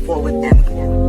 forward them.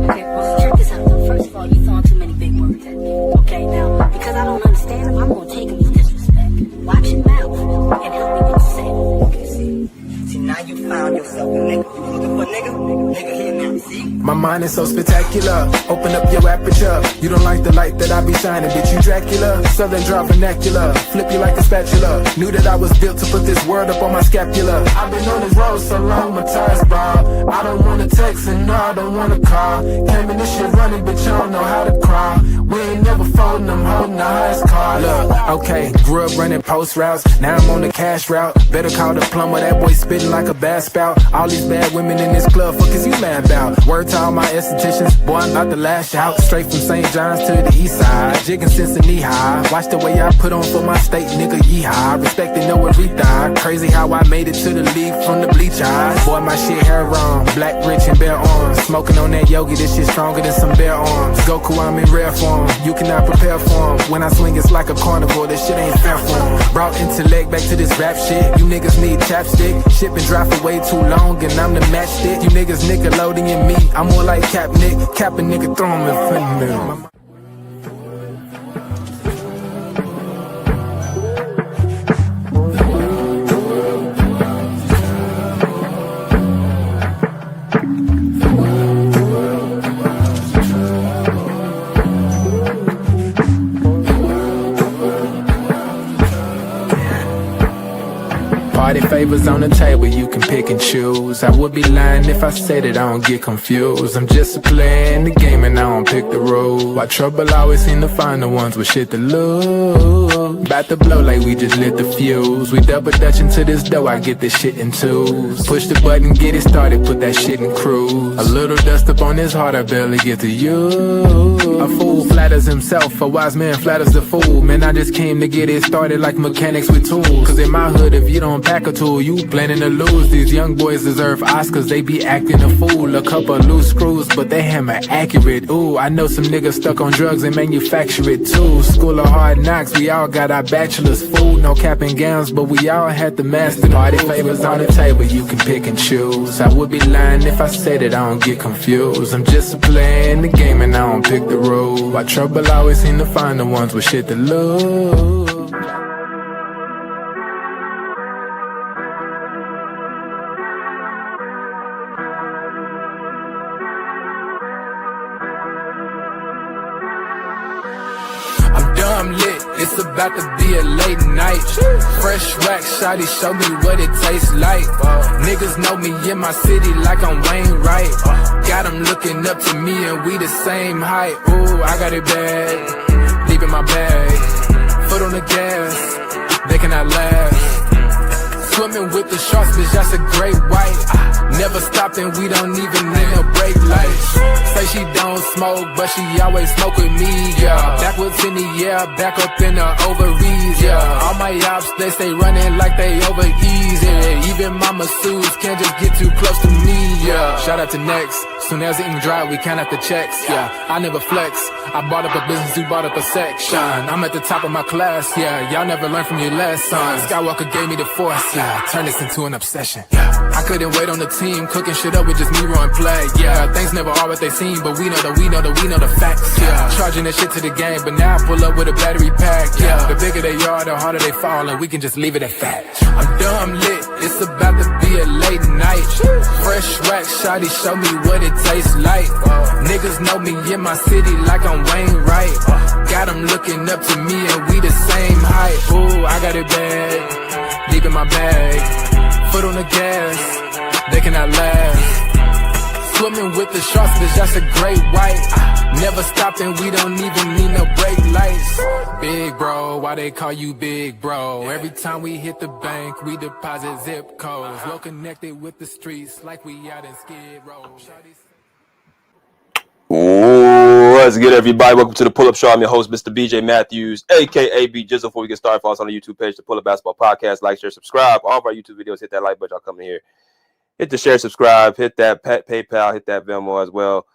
Okay, well, check this out. First of all, you throwing too many big words at me. Okay, now, because I don't understand them, I'm going to take them as disrespect. Watch your mouth and help me what you say. Okay, see, now you found yourself a nigga. You looking for a nigga? Nigga here now, see? My mind is so spectacular. Open up your aperture. You don't like the light that I be shining, bitch, you Dracula. Southern draw vernacular. Flip you like a spatula. Knew that I was built to put this word up on my scapula. I've been on this road so long, my tires bald. I don't wanna text and no, I don't wanna call. Came in this shit running, bitch, I don't know how to crawl. We ain't never folding, I'm holding the highest card. Look, okay, grew up running post routes. Now I'm on the cash route. Better call the plumber, that boy spitting like a bass spout. All these bad women in this club, fuck is you mad about? Word to all my estheticians, boy, I'm about to lash out. Straight from St. John's to the east side, jigging since the knee high. Watch the way I put on for my state, nigga, yeehaw. Respecting no died. Crazy how I made it to the league from the bleach eyes. Boy, my shit hair wrong, black, rich, and bare arms. Smoking on that yogi, this shit stronger than some bare arms. Goku, I'm in rare form, you cannot prepare for him. When I swing, it's like a carnivore, this shit ain't fair for him. Brought intellect back to this rap shit. You niggas need chapstick. Shit been dry for way too long, and I'm the matchstick. You niggas Nickelodeon me, I'm more like Cap Nick. Cap a nigga, throw him in front of me. Party favors on the table, you can pick and choose. I would be lying if I said that I don't get confused. I'm just a player in the game and I don't pick the rules. Why trouble always seem to find the ones with shit to lose. About to blow like we just lit the fuse. We double dutch into this dough, I get this shit in twos. Push the button, get it started, put that shit in cruise. A little dust up on his heart, I barely get to use. A fool flatters himself, a wise man flatters the fool. Man, I just came to get it started like mechanics with tools. Cause in my hood, if you don't pack a tool, you planning to lose. These young boys deserve Oscars, they be acting a fool. A couple loose screws, but they hammer accurate. Ooh, I know some niggas stuck on drugs and manufacture it too. School of hard knocks, we all got our bachelor's. Food, no cap and gowns, but we all had to master. Party favors on the table, you can pick and choose. I would be lying if I said that I don't get confused. I'm just a player in the game and I don't pick the rules. Why trouble always seem to find the ones with shit to lose. I'm lit, it's about to be a late night. Fresh wax, shawty, show me what it tastes like. Niggas know me in my city like I'm Wayne Wright. Got them looking up to me and we the same height. Ooh, I got it bad, deep in my bag. Foot on the gas, they cannot last. Swimming with the sharks, bitch, that's a great white. Never stopped and we don't even need no brake lights. Say she don't smoke, but she always smoke with me, yeah. Backwards in the air, back up in the ovaries, yeah. All my ops, they stay running like they over easy. Even my masseurs can't just get too close to me, yeah. Shout out to Next, soon as the ink dry, we count out the checks, yeah. I never flex, I bought up a business, you bought up a section. I'm at the top of my class, yeah. Y'all never learned from your lessons. Skywalker gave me the force, yeah. Turn this into an obsession, yeah. I couldn't wait on the team, cooking shit up with just me run play, yeah. Things never are what they seem, but we know the facts, yeah. Charging that shit to the game, but now I pull up with a battery pack, yeah. The bigger they are, the harder they fall, and we can just leave it at that. I'm dumb lit, it's about to be a late night. Fresh wax, shawty, show me what it tastes like. Niggas know me in my city like I'm Wayne Wright. Got them looking up to me and we the same height. Ooh, I got it bad, deep in my bag. Foot on the gas, they cannot last. Swimming with the sharks, bitch, that's a great white. Never stopped and we don't even need no brake lights. Big bro, why they call you big bro? Every time we hit the bank, we deposit zip codes. Well connected with the streets like we out in Skid Row. What's good, everybody? Welcome to the Pull Up Show. I'm your host, Mr. BJ Matthews, aka B Jizzle. Before we get started, follow us on the YouTube page, the Pull Up Basketball Podcast. Like, share, subscribe. All of our YouTube videos, hit that like button. Y'all come in here. Hit the share, subscribe, hit that PayPal, hit that Venmo as well.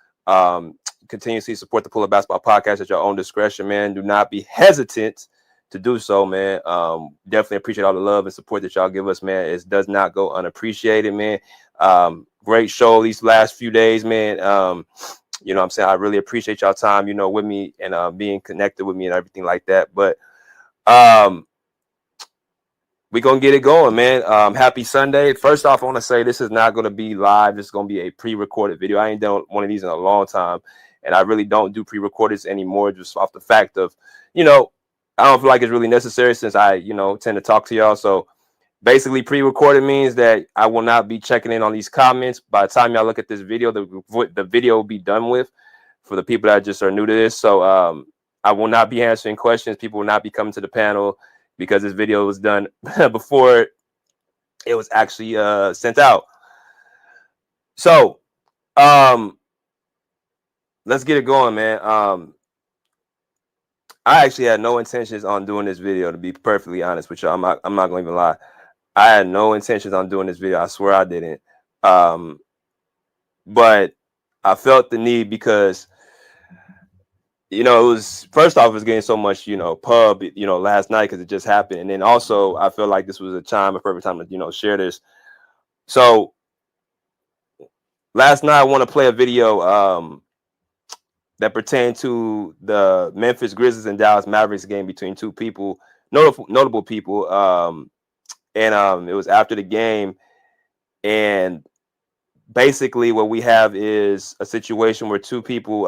Continuously support the Pull Up Basketball Podcast at your own discretion, man. Do not be hesitant to do so, man. Definitely appreciate all the love and support that y'all give us, man. It does not go unappreciated, man. great show these last few days, man. You know what I'm saying? I really appreciate y'all time, you know, with me and being connected with me and everything like that. But we're going to get it going, man. Happy Sunday. First off, I want to say this is not going to be live. This is going to be a pre-recorded video. I ain't done one of these in a long time, and I really don't do pre-recordeds anymore just off the fact of, you know, I don't feel like it's really necessary since I, you know, tend to talk to y'all. So basically pre-recorded means that I will not be checking in on these comments. By the time y'all look at this video, the video will be done with for the people that just are new to this. So I will not be answering questions. People will not be coming to the panel because this video was done before it was actually sent out. So let's get it going, man. I actually had no intentions on doing this video, to be perfectly honest with you. I'm not going to even lie. I had no intentions on doing this video. I swear I didn't. But I felt the need because, you know, it was, first off, it was getting so much, you know, pub, you know, last night because it just happened. And then also I feel like this was a perfect time to, you know, share this. So last night I want to play a video that pertained to the Memphis Grizzlies and Dallas Mavericks game between two people, notable people. And it was after the game. And basically what we have is a situation where two people,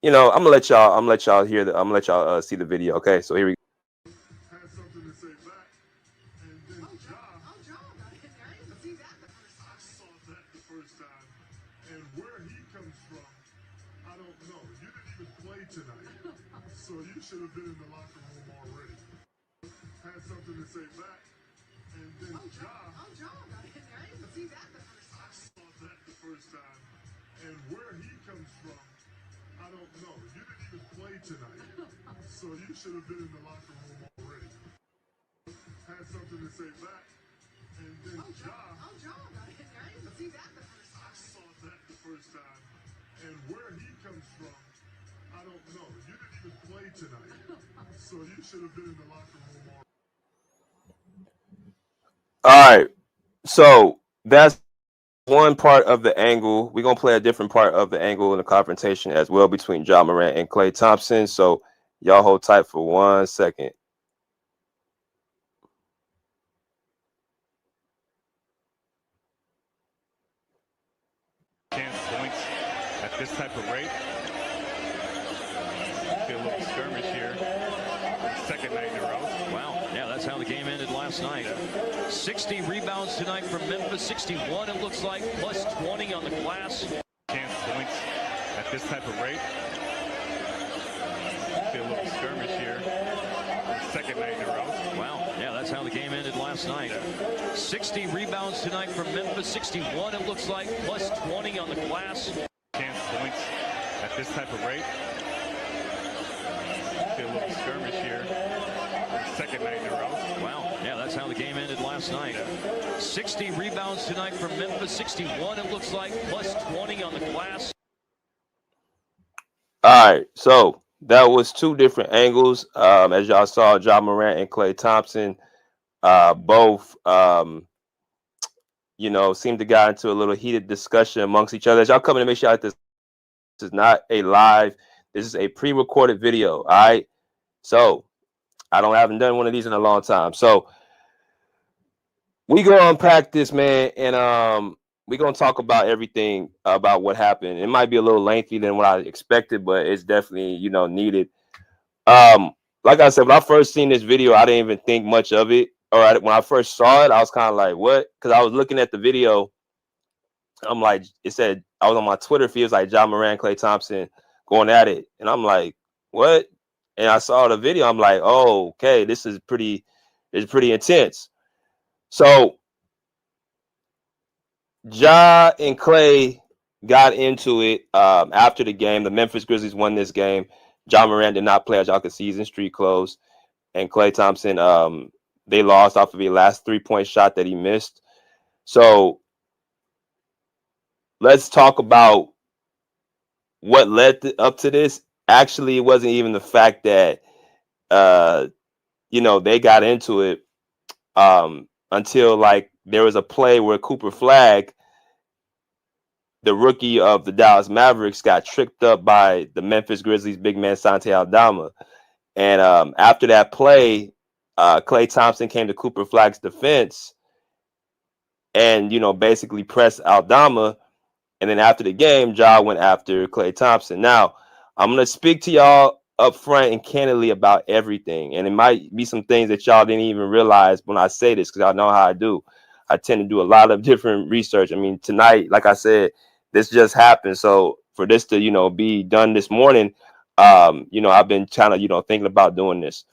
you know, I'm gonna let y'all hear see the video. Okay, so here we go. Had something to say back, and then I saw that the first time, and where he comes from, I don't know. You didn't even play tonight, so you should have been in the locker room already. Had something to say back, and then I saw that the first time, and where he comes from, I don't know. You didn't even play tonight, so you should have been in the locker room already. Had something to say back, and then I saw that the first time, and where he comes from, I don't know. You didn't even play tonight, so you should have been in the locker room already. All right, so that's one part of the angle. We're gonna play a different part of the angle in the confrontation as well between Ja Morant and Klay Thompson. So y'all hold tight for 1 second. Points at this type of rate. Feel a little skirmish here. Second night in a row. Wow, yeah, that's how the game ended last night. 60 rebounds tonight from Memphis, 61 it looks like, plus 20 on the glass. Points at this type of rate. Feel a little skirmish here. Second night in a row. Wow, yeah, that's how the game ended last night. 60 rebounds tonight from Memphis, 61 it looks like, plus 20 on the glass. Points at this type of rate. Feel a little skirmish here. Second night in a row. Wow, yeah, that's how the game ended last night. 60 rebounds tonight from Memphis, 61 it looks like, plus 20 on the glass. All right, so that was two different angles. As y'all saw, Ja Morant and Klay Thompson both, you know, seemed to get into a little heated discussion amongst each other. As y'all coming to make sure that this is not a live, this is a pre-recorded video. All right, so I haven't done one of these in a long time. So we gonna unpack this, man, and we're gonna talk about everything about what happened. It might be a little lengthy than what I expected, but it's definitely, you know, needed. Like I said, when I first seen this video, I didn't even think much of it. When I first saw it, I was kind of like, what? Because I was looking at the video. I'm like, it said, I was on my Twitter feed, it was like Ja Morant, Klay Thompson going at it. And I'm like, what? And I saw the video. I'm like, oh, okay, this is pretty intense. So Ja and Klay got into it after the game. The Memphis Grizzlies won this game. Ja Morant did not play, as y'all can see, he's in street clothes. And Klay Thompson, they lost off of a last 3-point shot that he missed. So let's talk about what led up to this. Actually, it wasn't even the fact that, you know, they got into it until like there was a play where Cooper Flag, the rookie of the Dallas Mavericks, got tricked up by the Memphis Grizzlies big man Santi Aldama. And after that play, Klay Thompson came to Cooper Flag's defense and, basically pressed Aldama. And then after the game, Ja went after Klay Thompson. Now, I'm going to speak to y'all up front and candidly about everything. And it might be some things that y'all didn't even realize when I say this, because y'all know how I do. I tend to do a lot of different research. I mean, tonight, like I said, this just happened. So for this to, be done this morning, I've been kind of, thinking about doing this.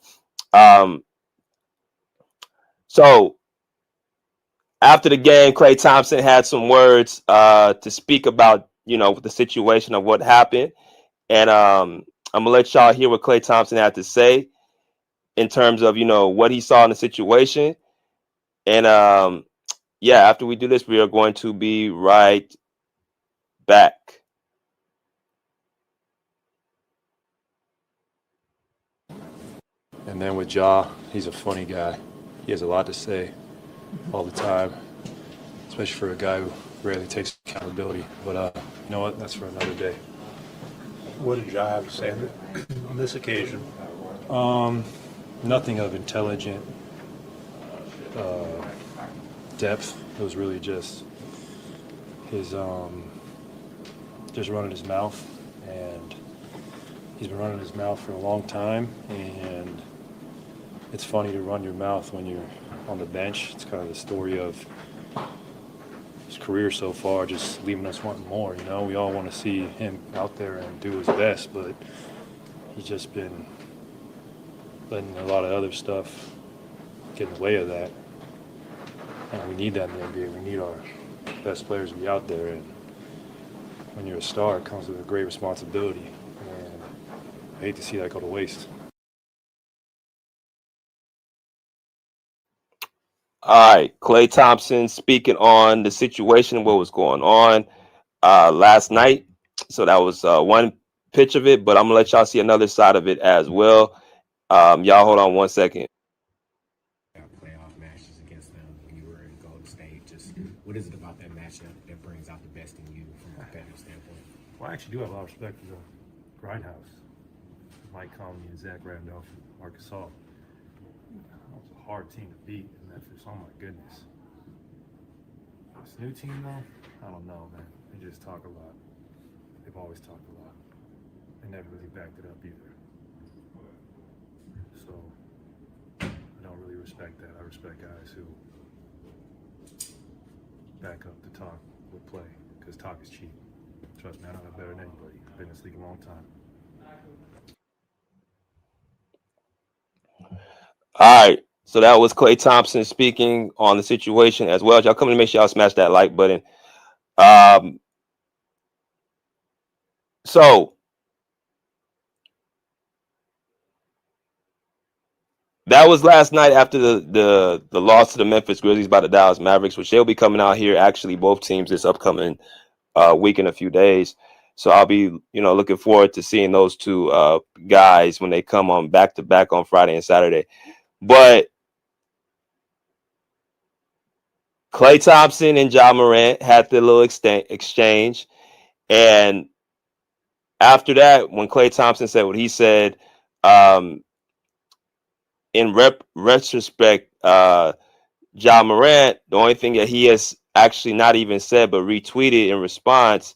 So after the game, Klay Thompson had some words to speak about, the situation of what happened. And I'm going to let y'all hear what Klay Thompson had to say in terms of, what he saw in the situation. And after we do this, we are going to be right back. And then with Ja, he's a funny guy. He has a lot to say all the time, especially for a guy who rarely takes accountability. But you know what? That's for another day. What did Ja have to say on this occasion? Nothing of intelligent depth. It was really just his just running his mouth, and he's been running his mouth for a long time. And it's funny to run your mouth when you're on the bench. It's kind of the story of his career so far, just leaving us wanting more. We all want to see him out there and do his best, but he's just been letting a lot of other stuff get in the way of that. And we need that in the NBA. We need our best players to be out there. And when you're a star, it comes with a great responsibility. And I hate to see that go to waste. All right, Klay Thompson speaking on the situation and what was going on last night. So that was one pitch of it, but I'm gonna let y'all see another side of it as well. Y'all hold on one second. Playoff matches against them when you were in Golden State. Just what is it about that matchup that brings out the best in you from a competitive standpoint? Well, I actually do have a lot of respect for the Grindhouse. Mike Conley and Zach Randolph and Marcus Gasol. That was a hard team to beat in Memphis. Oh my goodness. This new team though, I don't know, man. They just talk a lot. They've always talked a lot. They never really backed it up either. So I don't really respect that. I respect guys who back up the talk with play, because talk is cheap. Trust me, I know that better than anybody. I've been in this league a long time. All right, so that was Klay Thompson speaking on the situation as well. Y'all come to make sure y'all smash that like button. So that was last night after the loss to the Memphis Grizzlies by the Dallas Mavericks, which they'll be coming out here, actually both teams, this upcoming week in a few days. So I'll be, looking forward to seeing those two guys when they come on back to back on Friday and Saturday. But Klay Thompson and Ja Morant had their little exchange. And after that, when Klay Thompson said what he said, in retrospect, Ja Morant, the only thing that he has actually not even said but retweeted in response,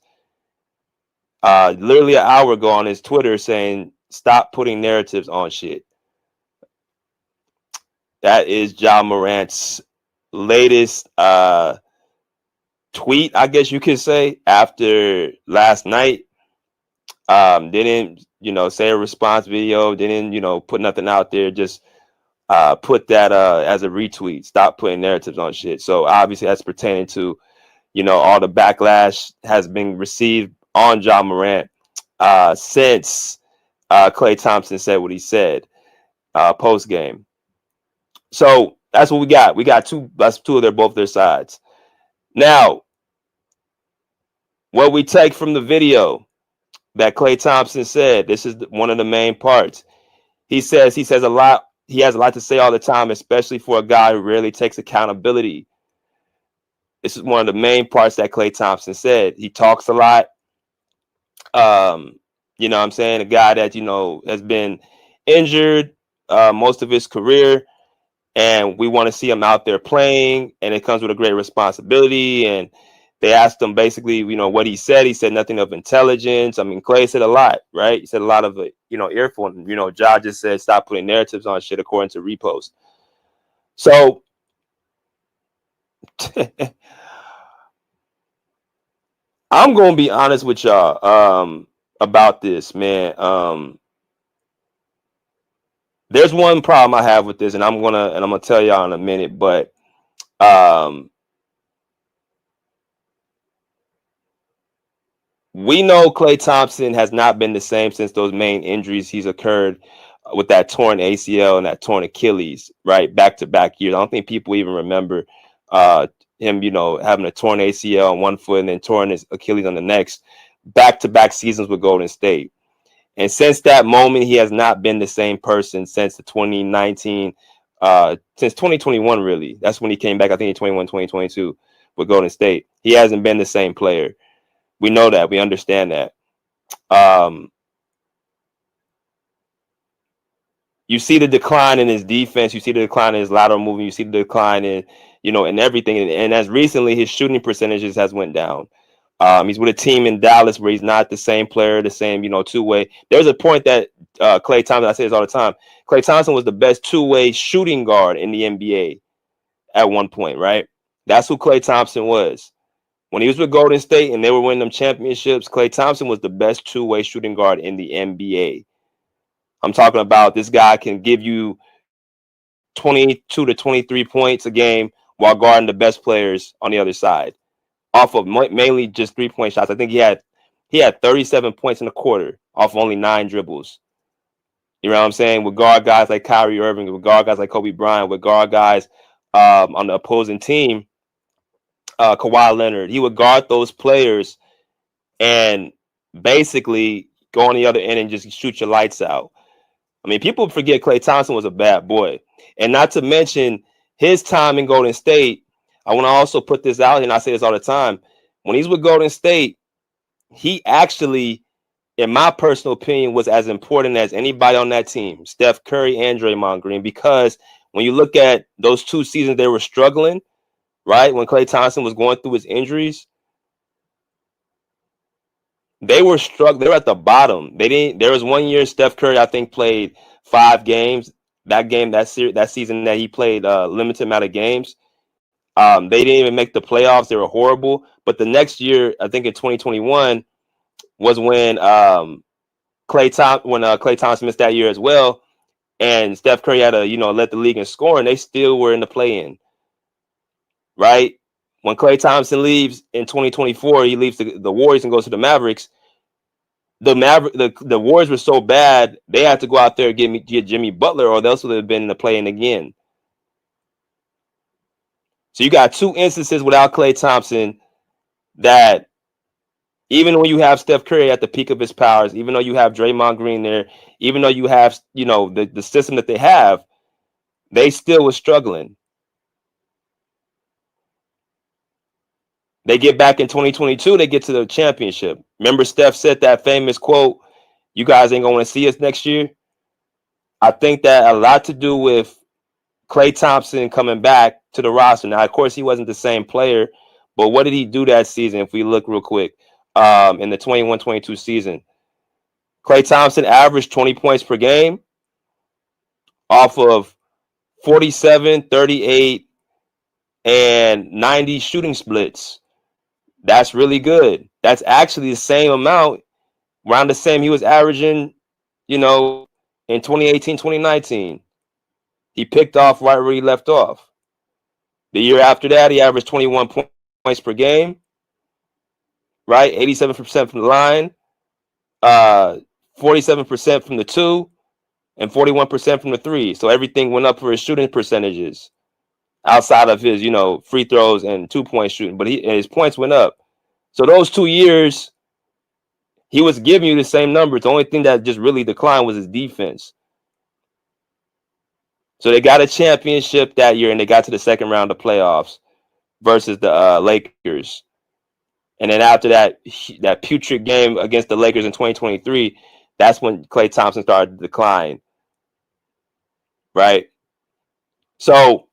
literally an hour ago on his Twitter, saying, "Stop putting narratives on shit." That is Ja Morant's latest tweet, I guess you could say, after last night. Didn't, say a response video, didn't, put nothing out there, just put that as a retweet. Stop putting narratives on shit. So obviously that's pertaining to, all the backlash has been received on Ja Morant since Klay Thompson said what he said post game. So that's what we got. We got that's two of both their sides. Now, what we take from the video that Klay Thompson said, this is one of the main parts. He says a lot. He has a lot to say all the time, especially for a guy who rarely takes accountability. this is one of the main parts that Klay Thompson said. He talks a lot. You know what I'm saying? A guy that, you know, has been injured most of his career, and we want to see him out there playing, and it comes with a great responsibility. And they asked him basically, you know, what he said. He said nothing of intelligence. I mean, Klay said a lot, right? He said a lot of, you know, earful. And, you know, Ja just said, stop putting narratives on shit, according to Repost. So I'm going to be honest with y'all about this, man. There's one problem I have with this, and I'm gonna tell y'all in a minute, but we know Klay Thompson has not been the same since those main injuries he's occurred with that torn ACL and that torn Achilles, right? Back-to-back years. I don't think people even remember him, you know, having a torn ACL on one foot and then torn his Achilles on the next. Back-to-back seasons with Golden State. And since that moment, he has not been the same person since the 2019, since 2021, really. That's when he came back, I think in 2022 with Golden State. He hasn't been the same player. We know that. We understand that. You see the decline in his defense. You see the decline in his lateral movement. You see the decline in, you know, in everything. And as recently, his shooting percentages has went down. He's with a team in Dallas where he's not the same player, the same, you know, two-way. There's a point that Klay Thompson, I say this all the time, Klay Thompson was the best two-way shooting guard in the NBA at one point, right? That's who Klay Thompson was. When he was with Golden State and they were winning them championships, Klay Thompson was the best two-way shooting guard in the NBA. I'm talking about this guy can give you 22 to 23 points a game while guarding the best players on the other side, off of mainly just 3-point shots. I think he had 37 points in the quarter off only 9 dribbles. You know what I'm saying? With guard guys like Kyrie Irving, with guard guys like Kobe Bryant, with guard guys on the opposing team, Kawhi Leonard. He would guard those players and basically go on the other end and just shoot your lights out. I mean, people forget Klay Thompson was a bad boy. And not to mention his time in Golden State. I want to also put this out, and I say this all the time. When he's with Golden State, he actually, in my personal opinion, was as important as anybody on that team, Steph Curry and Draymond Green, because when you look at those 2 seasons, they were struggling, right? When Klay Thompson was going through his injuries, they were struggling. They were at the bottom. There was one year Steph Curry, I think, played 5 games. That season that he played limited amount of games. They didn't even make the playoffs. They were horrible. But the next year, I think in 2021, was when Klay Thompson missed that year as well, and Steph Curry had to, you know, led the league in scoring. They still were in the play-in, right? When Klay Thompson leaves in 2024, he leaves the Warriors and goes to the Mavericks. The Warriors were so bad they had to go out there and get Jimmy Butler, or else would have been in the play-in again. So you got 2 instances without Klay Thompson that, even when you have Steph Curry at the peak of his powers, even though you have Draymond Green there, even though you have, you know, the system that they have, they still were struggling. They get back in 2022, they get to the championship. Remember Steph said that famous quote, "You guys ain't going to see us next year"? I think that a lot to do with Klay Thompson coming back to the roster. Now, of course, he wasn't the same player, but what did he do that season? If we look real quick, in the 21-22 season, Klay Thompson averaged 20 points per game off of 47, 38, and 90 shooting splits. That's really good. That's actually the same amount, around the same he was averaging, you know, in 2018, 2019. He picked off right where he left off. The year after that, he averaged 21 points per game, right? 87% from the line, 47% from the 2, and 41% from the 3. So everything went up for his shooting percentages outside of his, you know, free throws and 2-point shooting. But his points went up. So those 2 years, he was giving you the same numbers. The only thing that just really declined was his defense. So they got a championship that year, and they got to the second round of playoffs. versus the Lakers. And then after that putrid game against the Lakers in 2023, that's when Klay Thompson started to decline, right? So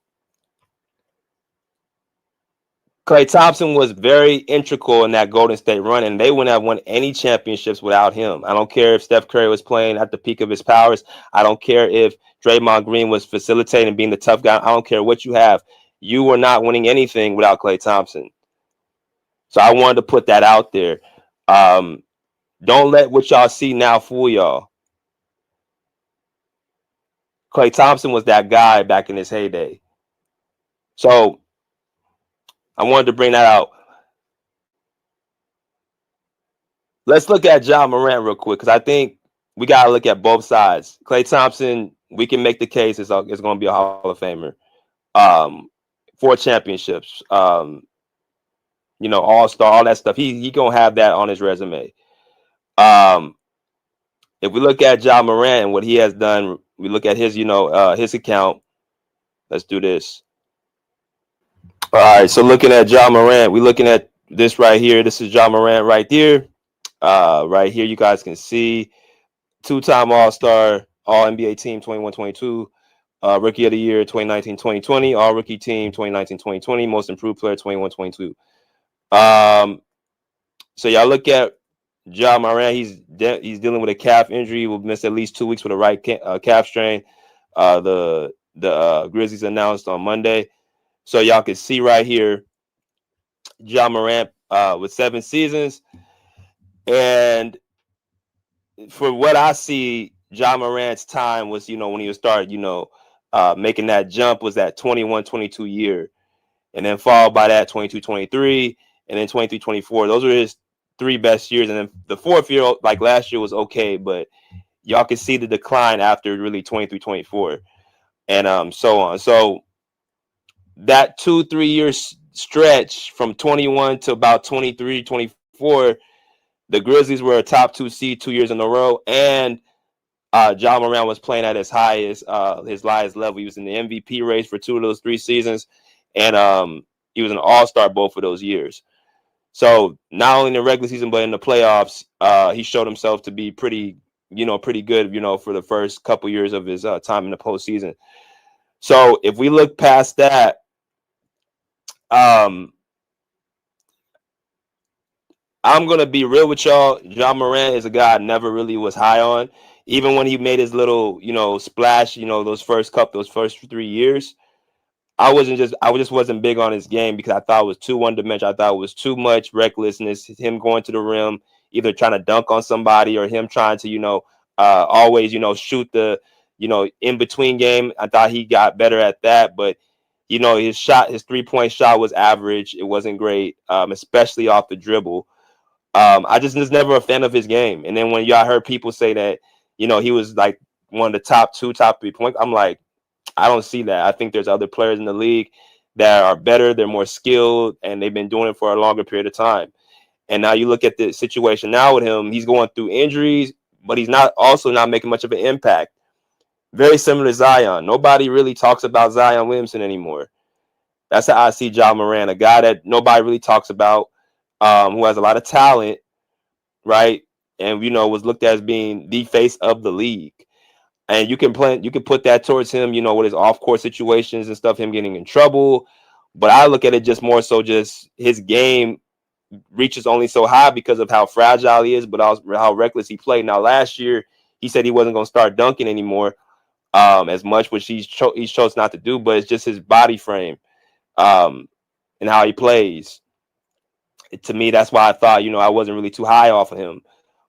Klay Thompson was very integral in that Golden State run, and they wouldn't have won any championships without him. I don't care if Steph Curry was playing at the peak of his powers. I don't care if Draymond Green was facilitating, being the tough guy. I don't care what you have. You were not winning anything without Klay Thompson. So I wanted to put that out there. Don't let what y'all see now fool y'all. Klay Thompson was that guy back in his heyday. So I wanted to bring that out. Let's look at Ja Morant real quick, because I think we got to look at both sides. Klay Thompson, we can make the case it's going to be a Hall of Famer. 4 championships, All-Star, all that stuff. He going to have that on his resume. If we look at Ja Morant and what he has done, we look at his, his account. Let's do this. All right, so looking at Ja Morant, we're looking at this right here. This is Ja Morant right there. Right here, you guys can see 2-time All-Star, All-NBA team 21-22, Rookie of the Year 2019-2020, All-Rookie team 2019-2020, Most Improved Player 21-22. So y'all look at Ja Morant. He's dealing with a calf injury. Will miss at least 2 weeks with a right calf strain. The Grizzlies announced on Monday. So y'all can see right here, Ja Morant with 7 seasons. And for what I see, Ja Morant's time was, when he would start, making that jump was that 21-22 year. And then followed by that 22-23 and then 23-24. Those were his 3 best years. And then the 4th year, like last year, was okay, but y'all can see the decline after really 23-24 and so on. So that 2-3 year stretch from 21 to about 23-24, the Grizzlies were a top 2 seed 2 years in a row, and Ja Morant was playing at his highest level. He was in the MVP race for 2 of those 3 seasons, and he was an All-Star both of those years. So not only in the regular season but in the playoffs, he showed himself to be pretty good, for the first couple years of his time in the postseason. So if we look past that, I'm gonna be real with y'all. Ja Morant is a guy I never really was high on. Even when he made his little, splash, those first 3 years, I just wasn't big on his game because I thought it was too one-dimensional. I thought it was too much recklessness, him going to the rim, either trying to dunk on somebody or him trying to, always, shoot the, in-between game. I thought he got better at that, but, his 3-point shot was average. It wasn't great, especially off the dribble. I just was never a fan of his game. And then when y'all heard people say that, he was like one of the top 3 points, I'm like, I don't see that. I think there's other players in the league that are better. They're more skilled, and they've been doing it for a longer period of time. And now you look at the situation now with him, he's going through injuries, but he's not making much of an impact. Very similar to Zion. Nobody really talks about Zion Williamson anymore. That's how I see Ja Morant, a guy that nobody really talks about, who has a lot of talent, right? And, was looked at as being the face of the league. And you can put that towards him, with his off-court situations and stuff, him getting in trouble. But I look at it just more so just his game reaches only so high because of how fragile he is, but also how reckless he played. Now, last year, he said he wasn't going to start dunking anymore as much, which he chose not to do, but it's just his body frame and how he plays. To me, that's why I thought, I wasn't really too high off of him.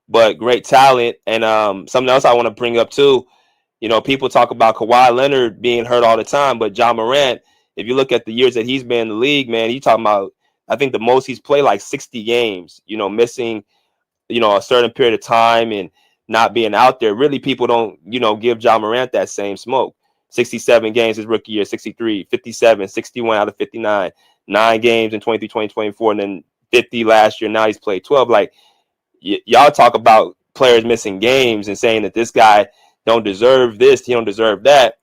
But great talent. And something else I want to bring up, too. People talk about Kawhi Leonard being hurt all the time, but Ja Morant, if you look at the years that he's been in the league, man, you talking about, I think the most he's played like 60 games, missing, a certain period of time and not being out there. Really, people don't, give Ja Morant that same smoke. 67 games his rookie year, 63, 57, 61 out of 59, 9 games in 23, 20, 24, and then 50 last year. Now he's played 12. Like, y'all talk about players missing games and saying that this guy don't deserve this, he don't deserve that.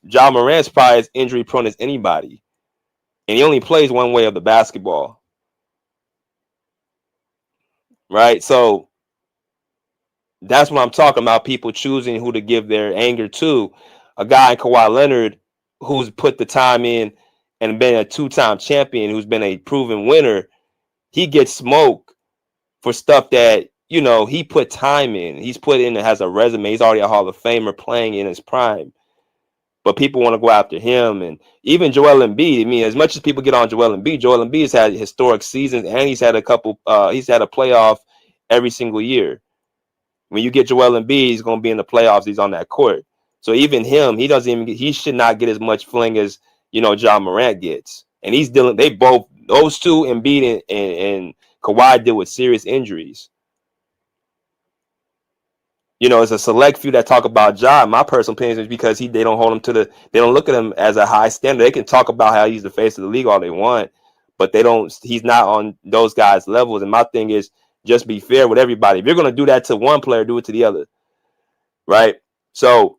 Ja Morant's probably as injury prone as anybody. and he only plays one way of the basketball, right? So that's what I'm talking about, people choosing who to give their anger to. A guy in Kawhi Leonard who's put the time in and been a two-time champion, who's been a proven winner, he gets smoke for stuff that, he put time in. He's put in and has a resume. He's already a Hall of Famer playing in his prime. But people want to go after him. And even Joel Embiid. I mean, as much as people get on Joel Embiid has had historic seasons, and he's had a playoff every single year. When you get Joel Embiid, he's going to be in the playoffs. He's on that court. So even him, he should not get as much fling as, John Morant gets. And those two, Embiid and Kawhi, deal with serious injuries. It's a select few that talk about Ja. My personal opinion is because they don't hold him they don't look at him as a high standard. They can talk about how he's the face of the league all they want, but he's not on those guys' levels. And my thing is, just be fair with everybody. If you're going to do that to one player, do it to the other. Right? So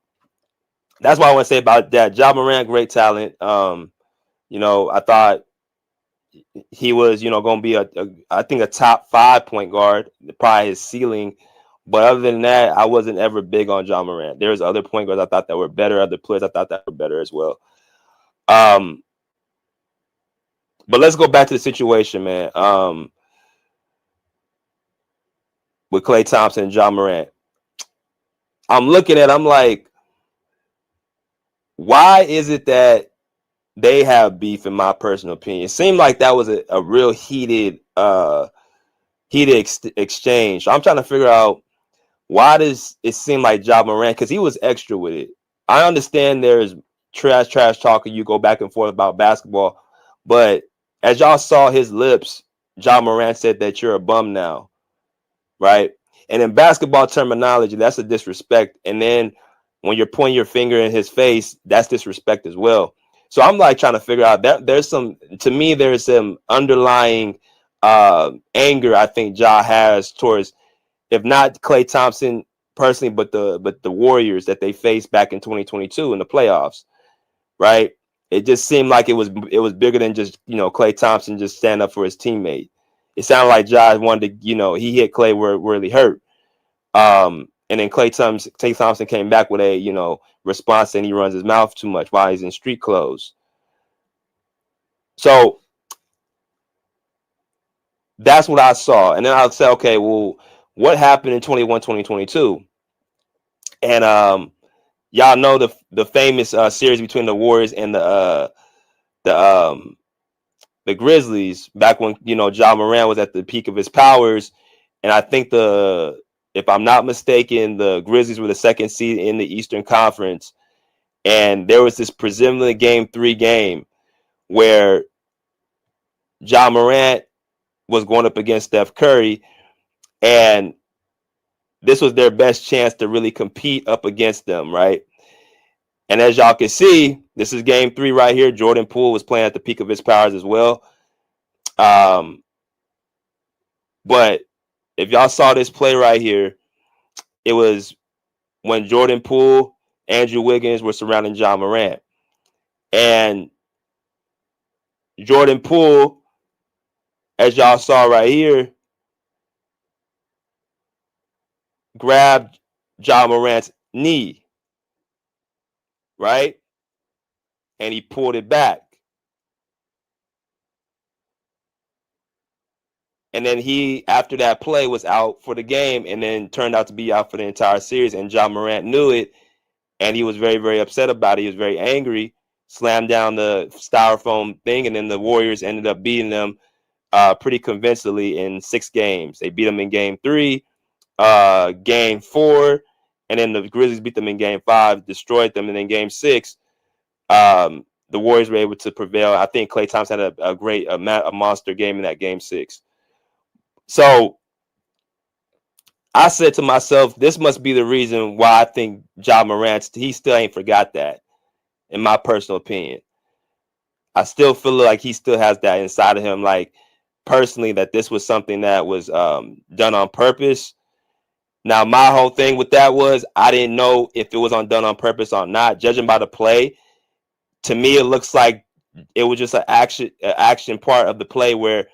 that's what I want to say about that. Ja Morant, great talent. I thought he was, going to be a top 5 point guard, probably his ceiling. But other than that, I wasn't ever big on Ja Morant. There's other point guards I thought that were better, other players I thought that were better as well. But let's go back to the situation, man. With Klay Thompson and Ja Morant. I'm like, why is it that they have beef, in my personal opinion? It seemed like that was a real heated exchange. So I'm trying to figure out, why does it seem like Ja Morant, because he was extra with it. I understand there's trash talk and you go back and forth about basketball, but as y'all saw his lips, Ja Morant said that you're a bum now, right? And in basketball terminology, that's a disrespect. And then when you're pointing your finger in his face, that's disrespect as well. So I'm like trying to figure out that there's some underlying anger I think Ja has towards, if not Klay Thompson personally, but the Warriors that they faced back in 2022 in the playoffs, right? It just seemed like it was bigger than just, Klay Thompson just stand up for his teammate. It sounded like Ja wanted to, he hit Klay where it really hurt. And then Klay Thompson came back with a, response saying he runs his mouth too much while he's in street clothes. So that's what I saw. And then I'll say, okay, well, what happened in 2022? And y'all know the famous series between the Warriors and the Grizzlies back when, Ja Morant was at the peak of his powers. And I think if I'm not mistaken, the Grizzlies were the second seed in the Eastern Conference. And there was this presumably Game 3 game where Ja Morant was going up against Steph Curry, and this was their best chance to really compete up against them, right? And as y'all can see, this is Game 3 right here. Jordan Poole was playing at the peak of his powers as well. But if y'all saw this play right here, it was when Jordan Poole, Andrew Wiggins were surrounding Ja Morant. And Jordan Poole, as y'all saw right here, grabbed Ja Morant's knee, right? And he pulled it back. And then he, after that play, was out for the game and then turned out to be out for the entire series. And Ja Morant knew it, and he was very, very upset about it. He was very angry, slammed down the styrofoam thing, and then the Warriors ended up beating them pretty convincingly in 6 games. They beat them in Game 3, Game 4, and then the Grizzlies beat them in Game 5, destroyed them, and then Game 6, the Warriors were able to prevail. I think Klay Thompson had a monster game in that Game 6. So I said to myself, this must be the reason why I think Ja Morant, he still ain't forgot that, in my personal opinion. I still feel like he still has that inside of him, like personally, that this was something that was done on purpose. Now, my whole thing with that was I didn't know if it was done on purpose or not. Judging by the play, to me, it looks like it was just an action part of the play where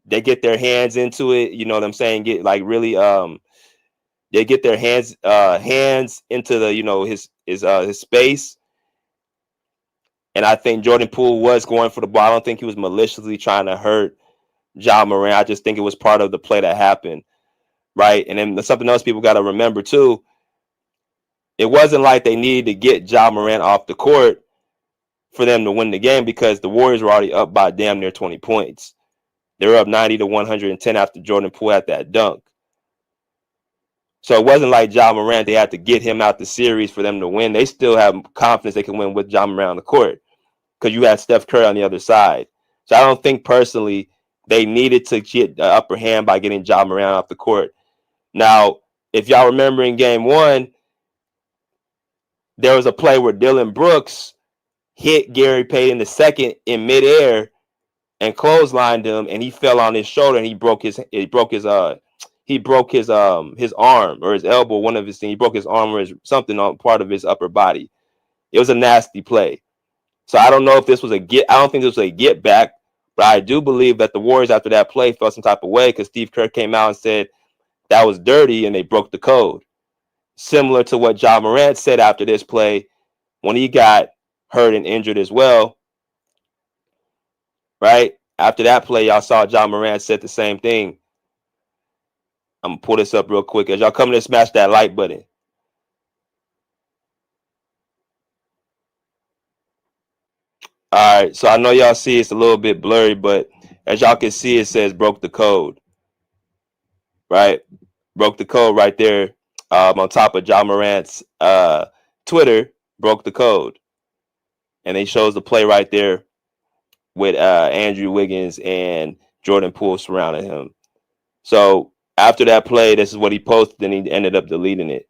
they get their hands into it. You know what I'm saying? Get like really they get their hands into the his space. And I think Jordan Poole was going for the ball. I don't think he was maliciously trying to hurt Ja Morant. I just think it was part of the play that happened, right? And then something else people got to remember too. It wasn't like they needed to get Ja Morant off the court for them to win the game because the Warriors were already up by damn near 20 points. They were up 90-110 after Jordan Poole had that dunk. So it wasn't like Ja Morant, they had to get him out the series for them to win. They still have confidence they can win with Ja Morant on the court because you had Steph Curry on the other side. So I don't think personally they needed to get the upper hand by getting Ja Morant off the court. Now, if y'all remember in game one, there was a play where Dylan Brooks hit Gary Payton II in midair and clotheslined him, and he fell on his shoulder and he broke his arm or his elbow, one of his things. He broke his arm or something on part of his upper body. It was a nasty play. So I don't know if this was I don't think this was a get back, but I do believe that the Warriors after that play felt some type of way because Steve Kerr came out and said that was dirty and they broke the code. Similar to what Ja Morant said after this play when he got hurt and injured as well. Right? After that play, y'all saw Ja Morant said the same thing. I'm going to pull this up real quick. As y'all come to smash that like button. All right. So I know y'all see it's a little bit blurry, but as y'all can see, it says broke the code. Right? Broke the code right there on top of Ja Morant's Twitter. Broke the code. And he shows the play right there with Andrew Wiggins and Jordan Poole surrounding him. So after that play, this is what he posted, and he ended up deleting it.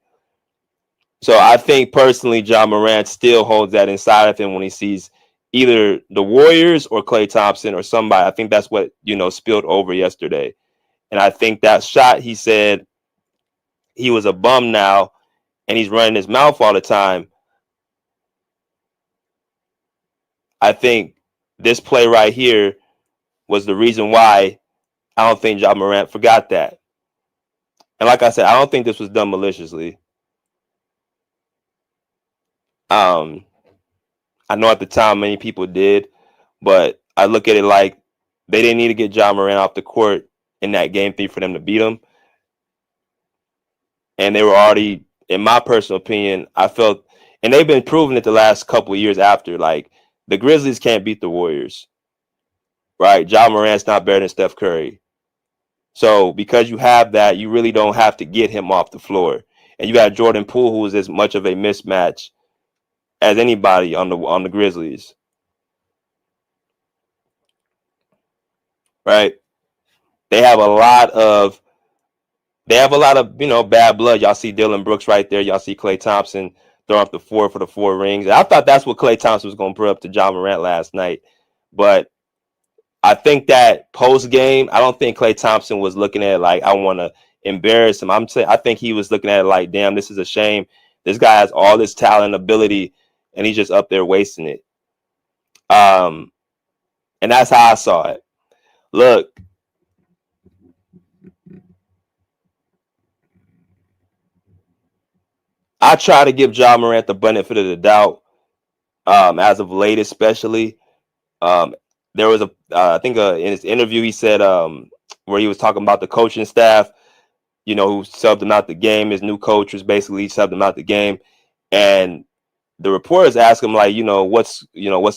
So I think personally, Ja Morant still holds that inside of him when he sees either the Warriors or Klay Thompson or somebody. I think that's what, spilled over yesterday. And I think that shot, he said he was a bum now and he's running his mouth all the time. I think this play right here was the reason why I don't think Ja Morant forgot that. And like I said, I don't think this was done maliciously. I know at the time many people did, but I look at it like they didn't need to get Ja Morant off the court in that game 3 for them to beat him. And they were already, in my personal opinion, I felt, and they've been proving it the last couple of years after, like the Grizzlies can't beat the Warriors, right? Ja Morant's not better than Steph Curry. So because you have that, you really don't have to get him off the floor. And you got Jordan Poole, who is as much of a mismatch as anybody on the Grizzlies. Right? They have a lot of bad blood. Y'all see Dylan Brooks right there. Y'all see Klay Thompson throwing up the 4 for the 4 rings. And I thought that's what Klay Thompson was going to put up to Ja Morant last night. But I think that post game, I don't think Klay Thompson was looking at it like, I want to embarrass him. I think he was looking at it like, damn, this is a shame. This guy has all this talent and ability, and he's just up there wasting it. And that's how I saw it. Look, I try to give Ja Morant the benefit of the doubt as of late, especially. There was I think in his interview he said where he was talking about the coaching staff, who subbed him out the game. His new coach was basically subbed him out the game, and the reporters asked him like, what's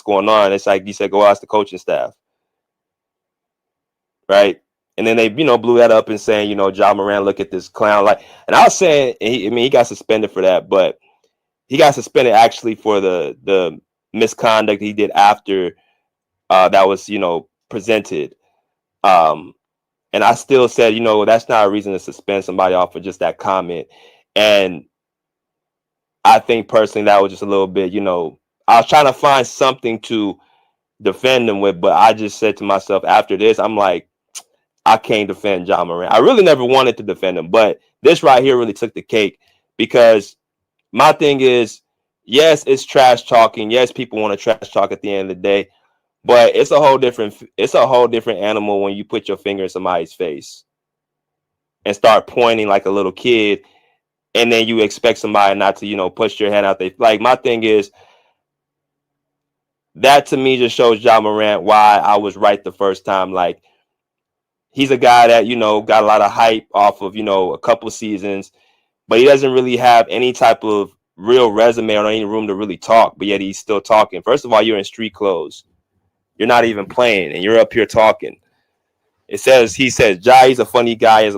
going on? It's like he said, go ask the coaching staff, right? And then they blew that up and saying, Ja Morant, look at this clown. Like, and I was saying, he got suspended for that, but he got suspended actually for the misconduct he did after that was, presented. And I still said, that's not a reason to suspend somebody off for just that comment. And I think personally that was just a little bit, I was trying to find something to defend him with, but I just said to myself after this, I'm like, I can't defend Ja Morant. I really never wanted to defend him, but this right here really took the cake because my thing is, yes, it's trash talking. Yes, people want to trash talk at the end of the day, But it's a whole different animal when you put your finger in somebody's face and start pointing like a little kid, and then you expect somebody not to, push your hand out there. Like, my thing is, that to me just shows Ja Morant why I was right the first time. Like, he's a guy that, got a lot of hype off of, a couple seasons, but he doesn't really have any type of real resume or any room to really talk, but yet he's still talking. First of all, you're in street clothes. You're not even playing, and you're up here talking. He says, Ja, he's a funny guy,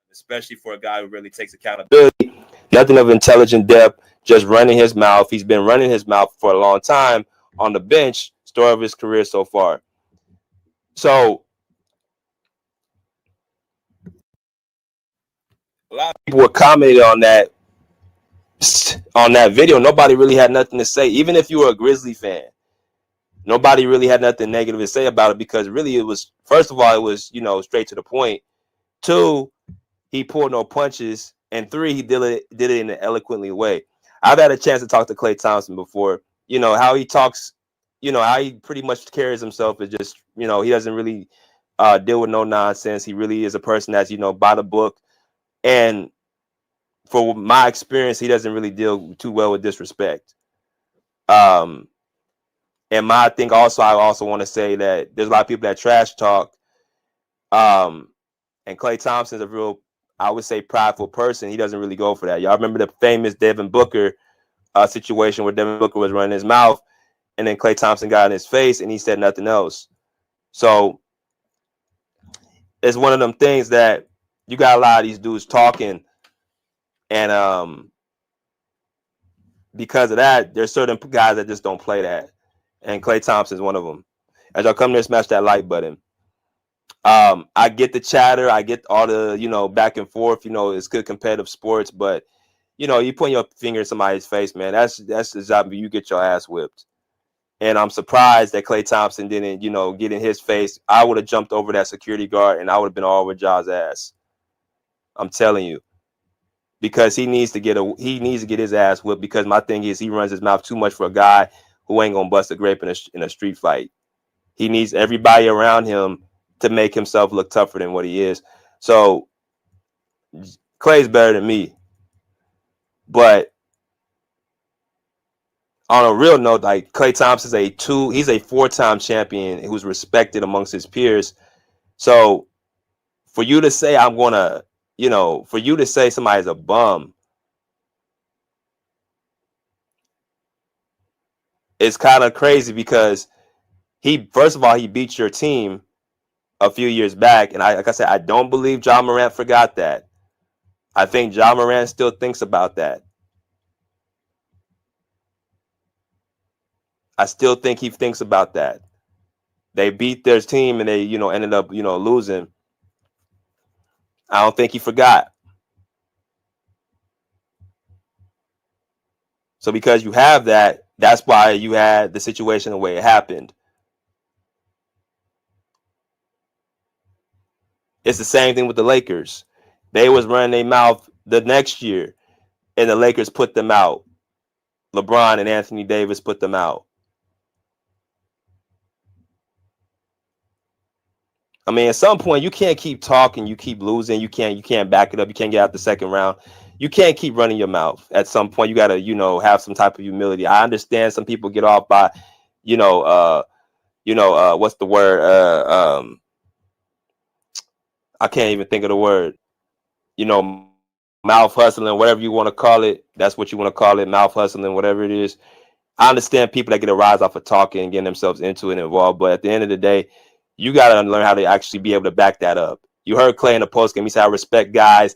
especially for a guy who really takes accountability. Nothing of intelligent depth, just running his mouth. He's been running his mouth for a long time on the bench, story of his career so far. So a lot of people were commenting on that video. Nobody really had nothing to say. Even if you were a Grizzly fan, nobody really had nothing negative to say about it, because really it was, first of all, it was, straight to the point. 2, he pulled no punches. And 3, he did it in an eloquently way. I've had a chance to talk to Klay Thompson before. How he talks, how he pretty much carries himself is just, he doesn't really deal with no nonsense. He really is a person that's, by the book. And for my experience, he doesn't really deal too well with disrespect. And I also want to say that there's a lot of people that trash talk. And Klay Thompson's a real, I would say, prideful person. He doesn't really go for that. Y'all remember the famous Devin Booker situation where Devin Booker was running his mouth, and then Klay Thompson got in his face and he said nothing else. So it's one of them things that you got a lot of these dudes talking, and because of that, there's certain guys that just don't play that, and Klay Thompson is one of them. As y'all come there, smash that like button. I get the chatter, I get all the back and forth. It's good competitive sports, but you putting your finger in somebody's face, man, that's the job. You get your ass whipped. And I'm surprised that Klay Thompson didn't, get in his face. I would have jumped over that security guard and I would have been all over Ja's ass. I'm telling you, because he needs to get his ass whipped. Because my thing is, he runs his mouth too much for a guy who ain't gonna bust a grape in a street fight. He needs everybody around him to make himself look tougher than what he is. So Klay's better than me. But on a real note, like, Klay Thompson's he's a 4-time champion who's respected amongst his peers. So for you to say for you to say somebody's a bum, it's kind of crazy, because first of all, he beat your team a few years back. And like I said, I don't believe Ja Morant forgot that. I think Ja Morant still thinks about that. I still think he thinks about that. They beat their team and they, ended up, losing. I don't think he forgot. So because you have that, that's why you had the situation the way it happened. It's the same thing with the Lakers. They was running their mouth the next year, and the Lakers put them out. LeBron and Anthony Davis put them out. I mean, at some point, you can't keep talking. You keep losing. You can't back it up. You can't get out the second round. You can't keep running your mouth. At some point, you got to, have some type of humility. I understand some people get off by, what's the word? I can't even think of the word. Mouth hustling, whatever you want to call it. That's what you want to call it, mouth hustling, whatever it is. I understand people that get a rise off of talking and getting themselves into it and involved. But at the end of the day, you got to learn how to actually be able to back that up. You heard Klay in the postgame. He said, I respect guys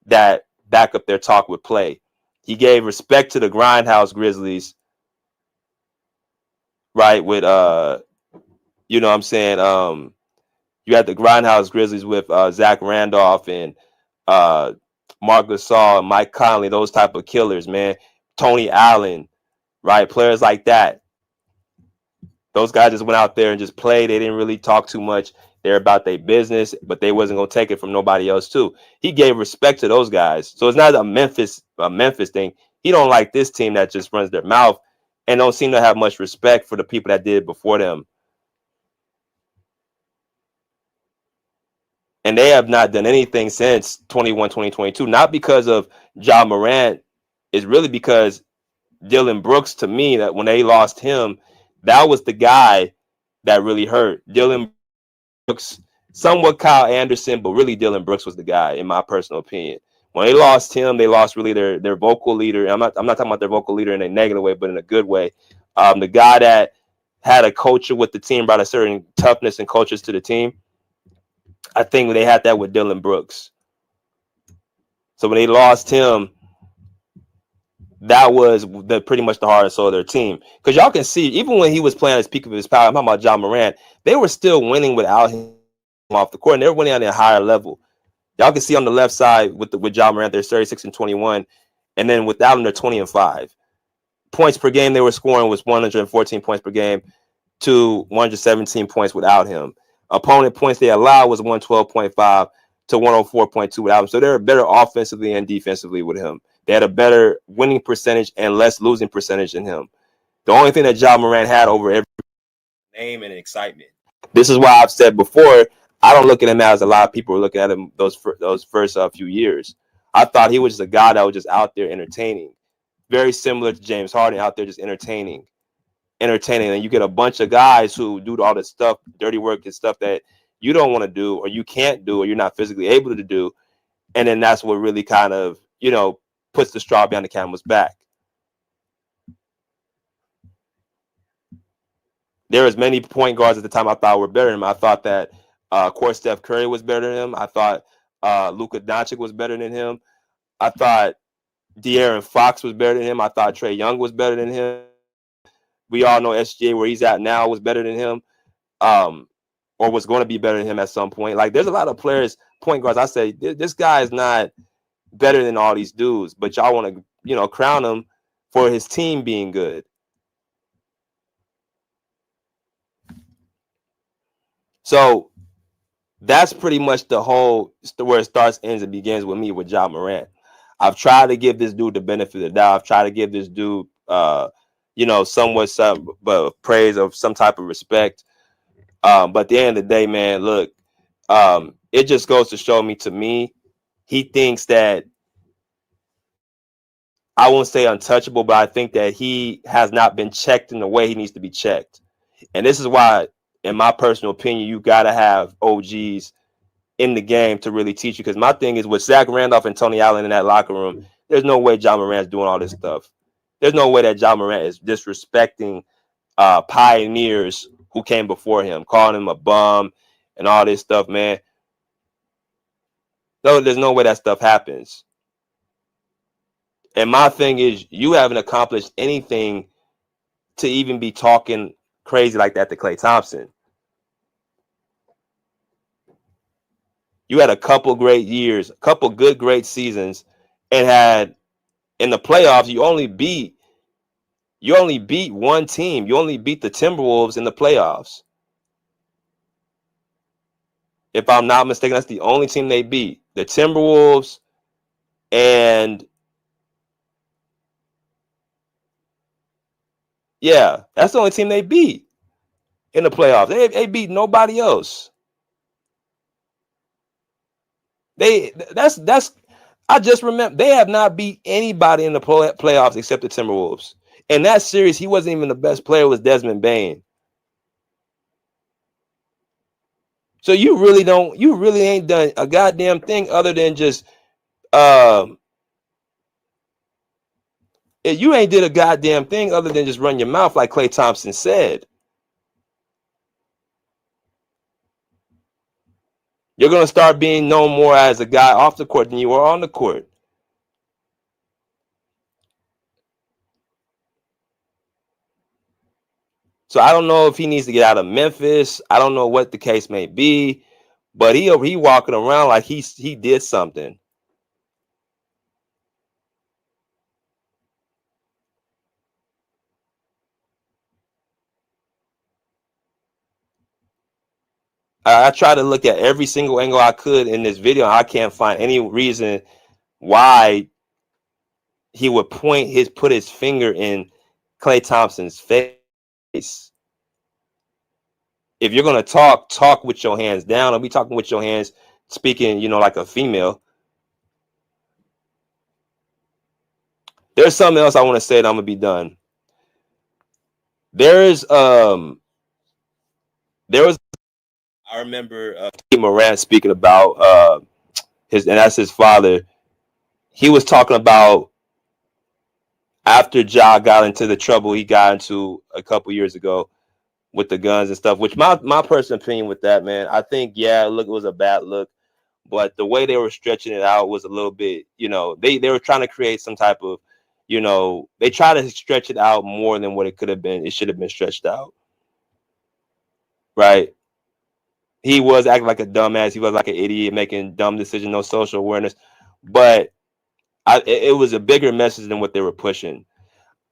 that back up their talk with play. He gave respect to the Grindhouse Grizzlies, right? With, you know what I'm saying? You had the Grindhouse Grizzlies with Zach Randolph and Mark Gasol and Mike Conley, those type of killers, man. Tony Allen, right? Players like that. Those guys just went out there and just played. They didn't really talk too much. They're about their business, but they wasn't going to take it from nobody else too. He gave respect to those guys. So it's not a Memphis thing. He don't like this team that just runs their mouth and don't seem to have much respect for the people that did before them. And they have not done anything since 2022. Not because of Ja Morant. It's really because Dillon Brooks, to me, that when they lost him, that was the guy that really hurt. Dillon Brooks, somewhat Kyle Anderson, but really Dillon Brooks was the guy, in my personal opinion. When they lost him, they lost really their vocal leader. I'm not talking about their vocal leader in a negative way, but in a good way. The guy that had a culture with the team, brought a certain toughness and cultures to the team. I think they had that with Dillon Brooks. So when they lost him, that was pretty much the heart and soul of their team. Because y'all can see, even when he was playing at his peak of his power, I'm talking about Ja Morant, they were still winning without him off the court, and they were winning at a higher level. Y'all can see on the left side with Ja Morant, they're 36-21, and then without him, they're 20-5. Points per game they were scoring was 114 points per game to 117 points without him. Opponent points they allowed was 112.5 to 104.2 without him. So they're better offensively and defensively with him. They had a better winning percentage and less losing percentage than him. The only thing that Ja Morant had over every name and excitement. This is why I've said before, I don't look at him as a lot of people were looking at him those first few years. I thought he was just a guy that was just out there entertaining. Very similar to James Harden, out there just entertaining. And you get a bunch of guys who do all this stuff, dirty work and stuff that you don't want to do or you can't do or you're not physically able to do. And then that's what really kind of, puts the straw behind the camel's back. There was many point guards at the time I thought were better than him. I thought that, of course, Steph Curry was better than him. I thought Luka Doncic was better than him. I thought De'Aaron Fox was better than him. I thought Trae Young was better than him. We all know SGA, where he's at now, was better than him, or was going to be better than him at some point. Like, there's a lot of players, point guards, I say, this guy is not better than all these dudes, but y'all want to, crown him for his team being good. So that's pretty much the whole, where it starts, ends, and begins with me with Ja Morant. I've tried to give this dude the benefit of the doubt. I've tried to give this dude, somewhat some praise of some type of respect. But at the end of the day, man, look, it just goes to me, he thinks that, I won't say untouchable, but I think that he has not been checked in the way he needs to be checked. And this is why, in my personal opinion, you got to have OGs in the game to really teach you. Because my thing is with Zach Randolph and Tony Allen in that locker room, there's no way Ja Morant's doing all this stuff. There's no way that Ja Morant is disrespecting pioneers who came before him, calling him a bum and all this stuff, man. No, there's no way that stuff happens. And my thing is, you haven't accomplished anything to even be talking crazy like that to Klay Thompson. You had a couple great years, a couple good, great seasons, and had in the playoffs, you only beat one team. You only beat the Timberwolves in the playoffs. If I'm not mistaken, that's the only team they beat. The Timberwolves and yeah, that's the only team they beat in the playoffs. They beat nobody else. I just remember they have not beat anybody in the playoffs except the Timberwolves. In that series, he wasn't even the best player. It was Desmond Bane. So you really ain't done a goddamn thing other than just you ain't did a goddamn thing other than just run your mouth like Klay Thompson said. You're going to start being known more as a guy off the court than you are on the court. So I don't know if he needs to get out of Memphis. I don't know what the case may be, but he walking around like he did something. I try to look at every single angle I could in this video. I can't find any reason why he would put his finger in Klay Thompson's face. If you're gonna talk with your hands down. Don't be talking with your hands speaking, like a female. There's something else I want to say, and I'm gonna be done. There was I remember Morant speaking about that's his father. He was talking about after Ja got into the trouble he got into a couple years ago with the guns and stuff, which my personal opinion with that, man, I think, look, it was a bad look, but the way they were stretching it out was a little bit, they were trying to create some type of, they try to stretch it out more than what it could have been. It should have been stretched out, right? He was acting like a dumbass. He was like an idiot, making dumb decisions, no social awareness. But it was a bigger message than what they were pushing.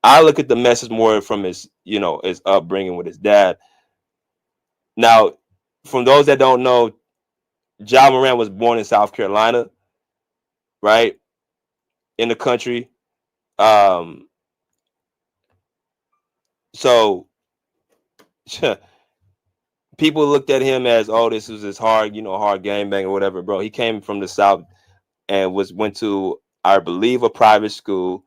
I look at the message more from his, his upbringing with his dad. Now, from those that don't know, Ja Morant was born in South Carolina, right, in the country. So people looked at him as, oh, this was his hard game bang or whatever, bro. He came from the South and went to, I believe, a private school,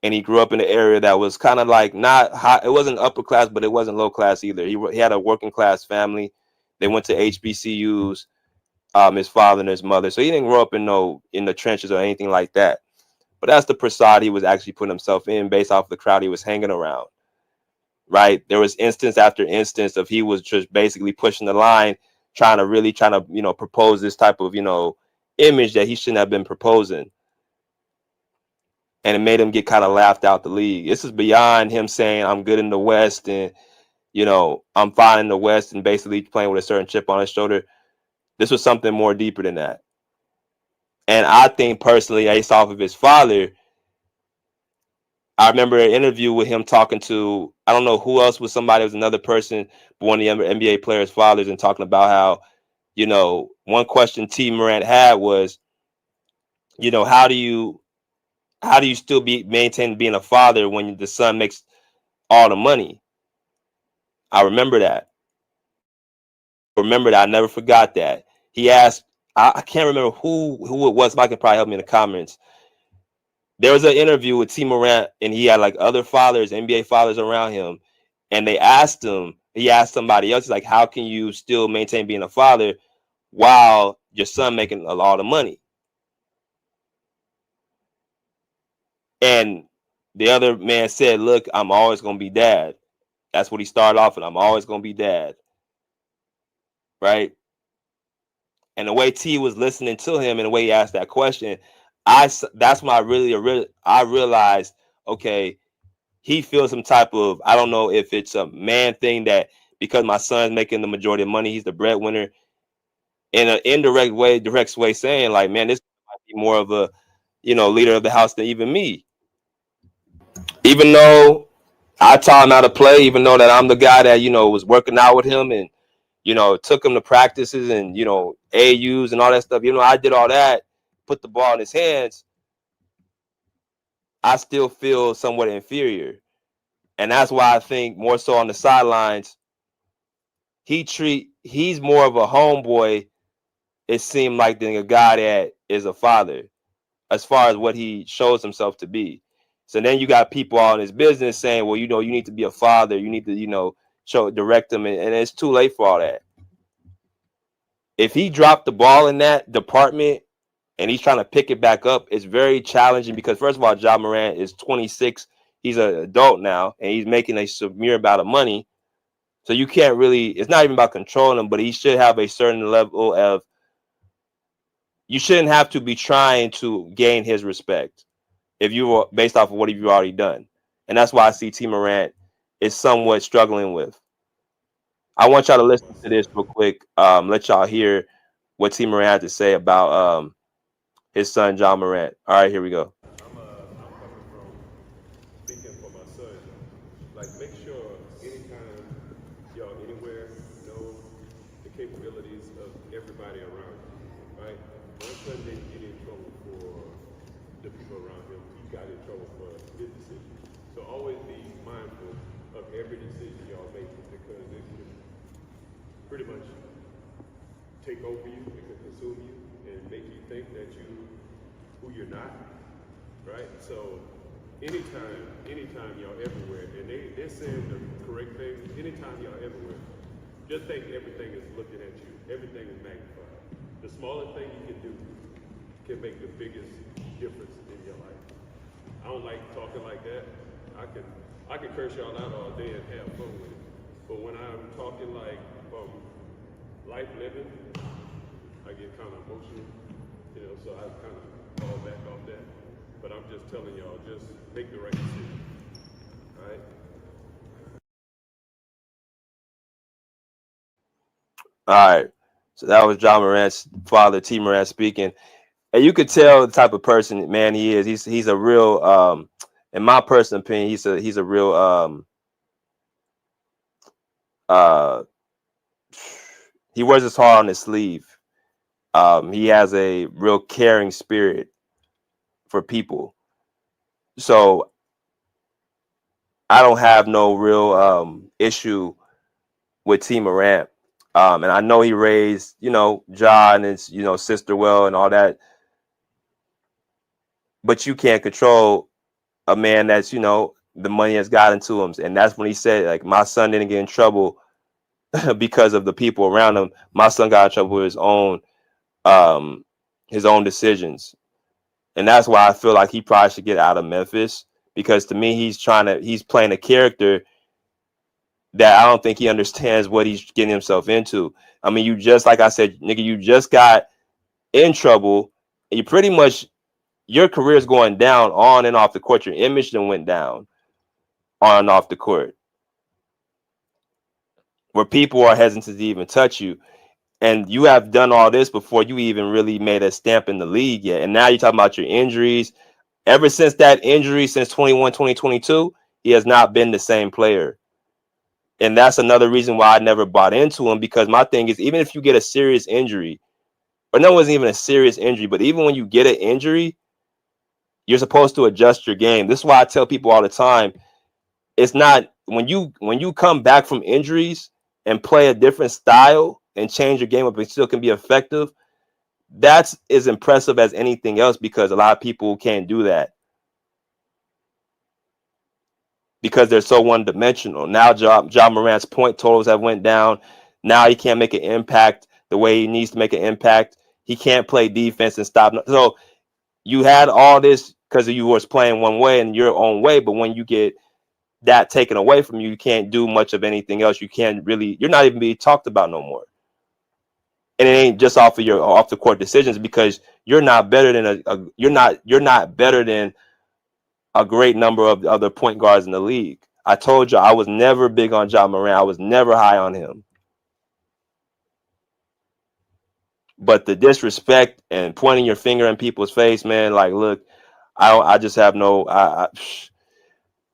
and he grew up in an area that was kind of like not high. It wasn't upper class, but it wasn't low class either. He had a working class family. They went to HBCUs. His father and his mother. So he didn't grow up in the trenches or anything like that. But that's the facade he was actually putting himself in based off the crowd he was hanging around. Right? There was instance after instance of he was just basically pushing the line, trying to propose this type of, image that he shouldn't have been proposing. And it made him get kind of laughed out the league. This is beyond him saying, I'm good in the West and, I'm fine in the West and basically playing with a certain chip on his shoulder. This was something more deeper than that. And I think personally, based off of his father, I remember an interview with him talking to, I don't know who else was somebody, it was another person, but one of the NBA players' fathers, and talking about how, one question T. Morant had was, how do you still maintain being a father when the son makes all the money? I remember that. I never forgot that. He asked, I can't remember who it was. Mike can probably help me in the comments. There was an interview with T. Morant, and he had like other fathers, NBA fathers around him, and he asked somebody else, like, how can you still maintain being a father while your son making a lot of money? And the other man said, look, I'm always going to be dad. That's what he started off with. I'm always going to be dad. Right? And the way T was listening to him and the way he asked that question, that's when I realized, okay, he feels some type of, I don't know if it's a man thing that because my son's making the majority of money, he's the breadwinner, in an indirect way saying like, man, this might be more of a, leader of the house than even me. Even though I taught him how to play, even though that I'm the guy that, was working out with him and, took him to practices and, AUs and all that stuff. I did all that, put the ball in his hands. I still feel somewhat inferior. And that's why I think more so on the sidelines, he's more of a homeboy, it seemed like, than a guy that is a father as far as what he shows himself to be. So then you got people all in his business saying, well, you need to be a father. You need to, direct them. And it's too late for all that. If he dropped the ball in that department and he's trying to pick it back up, it's very challenging because, first of all, Ja Morant is 26. He's an adult now, and he's making a severe amount of money. So you can't really, it's not even about controlling him, but he should have a certain level of, you shouldn't have to be trying to gain his respect if you were based off of what you've already done. And that's why I see T. Morant is somewhat struggling with. I want y'all to listen to this real quick. Let y'all hear what T. Morant had to say about his son, Ja Morant. All right, here we go. I'm coming from speaking for my son. Like, make sure anytime y'all anywhere know the capabilities of everybody around you, right? My son didn't get in trouble for the people around him. He got in trouble for his decision. So always be mindful of every decision y'all make because it could pretty much take over you, it can consume you, and make you think that who you're not, right? So anytime y'all everywhere, and they're saying the correct thing, anytime y'all everywhere, just think everything is looking at you. Everything is magnified. The smallest thing you can do can make the biggest difference in your life. I don't like talking like that. I can curse y'all out all day and have fun with it. But when I'm talking like life living, I get kind of emotional, so I kind of fall back off that. But I'm just telling y'all, just make the right decision, all right? All right. So that was John Morant's father, T. Morant, speaking. And you could tell the type of person, man, he is. He's a real, in my personal opinion, he's a real, he wears his heart on his sleeve. He has a real caring spirit for people. So I don't have no real issue with T. Morant. And I know he raised, Ja and his, sister well and all that. But you can't control a man that's, the money has gotten to him. And that's when he said, like, my son didn't get in trouble because of the people around him. My son got in trouble with his own decisions. And that's why I feel like he probably should get out of Memphis, because to me, he's playing a character that I don't think he understands what he's getting himself into. I mean, like I said, nigga, you just got in trouble. And you pretty much, your career is going down on and off the court. Your image then went down on and off the court, where people are hesitant to even touch you. And you have done all this before you even really made a stamp in the league yet. And now you're talking about your injuries. Ever since that injury, since 2022, he has not been the same player. And that's another reason why I never bought into him, because my thing is, even if you get a serious injury, or no, it wasn't even a serious injury, but even when you get an injury, you're supposed to adjust your game. This is why I tell people all the time, it's not when you come back from injuries and play a different style and change your game up and still can be effective, that's as impressive as anything else, because a lot of people can't do that because they're so one-dimensional. Now Ja Morant's point totals have went down. Now he can't make an impact the way he needs to make an impact. He can't play defense and stop. So you had all this because you was playing one way and your own way, but when you get that taken away from you, you can't do much of anything else. You're not even being talked about no more. And it ain't just off the court decisions, because you're not better than you're not better than a great number of the other point guards in the league. I told you I was never big on Ja Morant. I was never high on him. But the disrespect and pointing your finger in people's face, man, like, look, I just have no.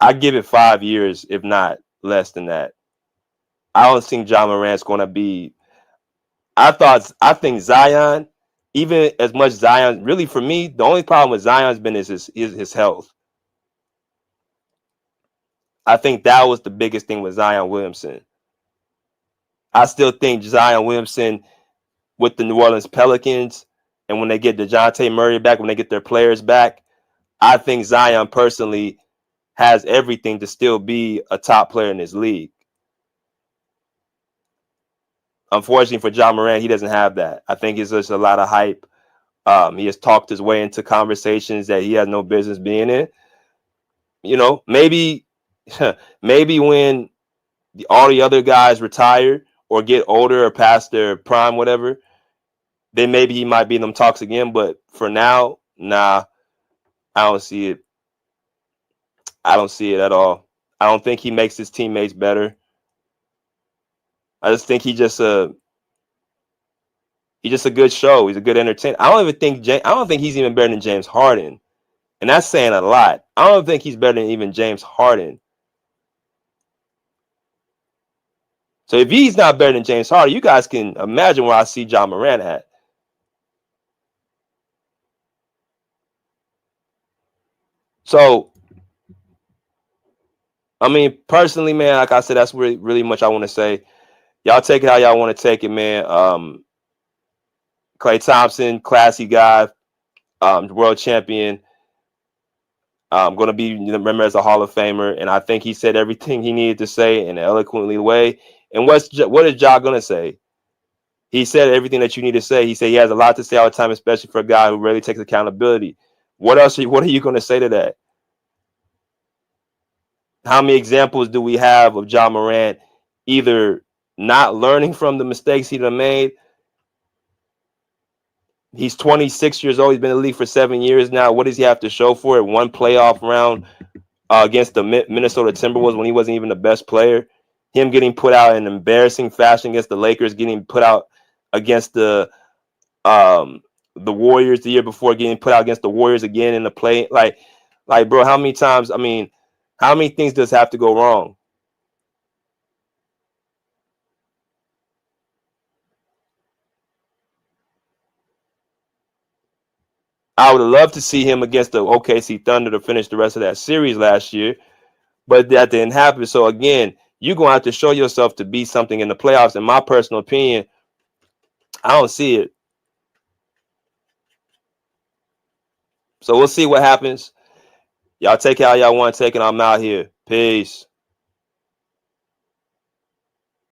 I give it 5 years, if not less than that. I don't think Ja Morant's going to be. I think Zion, even as much Zion, really for me, the only problem with Zion's been is his health. I think that was the biggest thing with Zion Williamson. I still think Zion Williamson with the New Orleans Pelicans, and when they get DeJounte Murray back, when they get their players back, I think Zion personally has everything to still be a top player in this league. Unfortunately for Ja Morant, he doesn't have that. I think it's just a lot of hype. He has talked his way into conversations that he has no business being in. Maybe when all the other guys retire or get older or past their prime, whatever, then maybe he might be in them talks again. But for now, nah, I don't see it. I don't see it at all. I don't think he makes his teammates better. I just think he's just a good show. He's a good entertainer. I don't think he's even better than James Harden. And that's saying a lot. I don't think he's better than even James Harden. So if he's not better than James Harden, you guys can imagine where I see Ja Morant at. So, I mean, personally, man, like I said, that's really much I want to say. Y'all take it how y'all want to take it, man. Klay Thompson, classy guy, world champion. Going to be remembered as a Hall of Famer, and I think he said everything he needed to say in an eloquently way. And what is Ja going to say? He said everything that you need to say. He said he has a lot to say all the time, especially for a guy who really takes accountability. What else? What are you going to say to that? How many examples do we have of Ja Morant either not learning from the mistakes he done made? He's 26 years old. He's been in the league for 7 years now. What does he have to show for it? One playoff round against the Minnesota Timberwolves when he wasn't even the best player. Him getting put out in embarrassing fashion against the Lakers, getting put out against the Warriors the year before, getting put out against the Warriors again in the play. Like, bro, how many times? I mean, how many things does have to go wrong? I would love to see him against the OKC Thunder to finish the rest of that series last year, but that didn't happen. So again, you're going to have to show yourself to be something in the playoffs. In my personal opinion, I don't see it. So we'll see what happens. Y'all take it how y'all want to take it. I'm out here. Peace.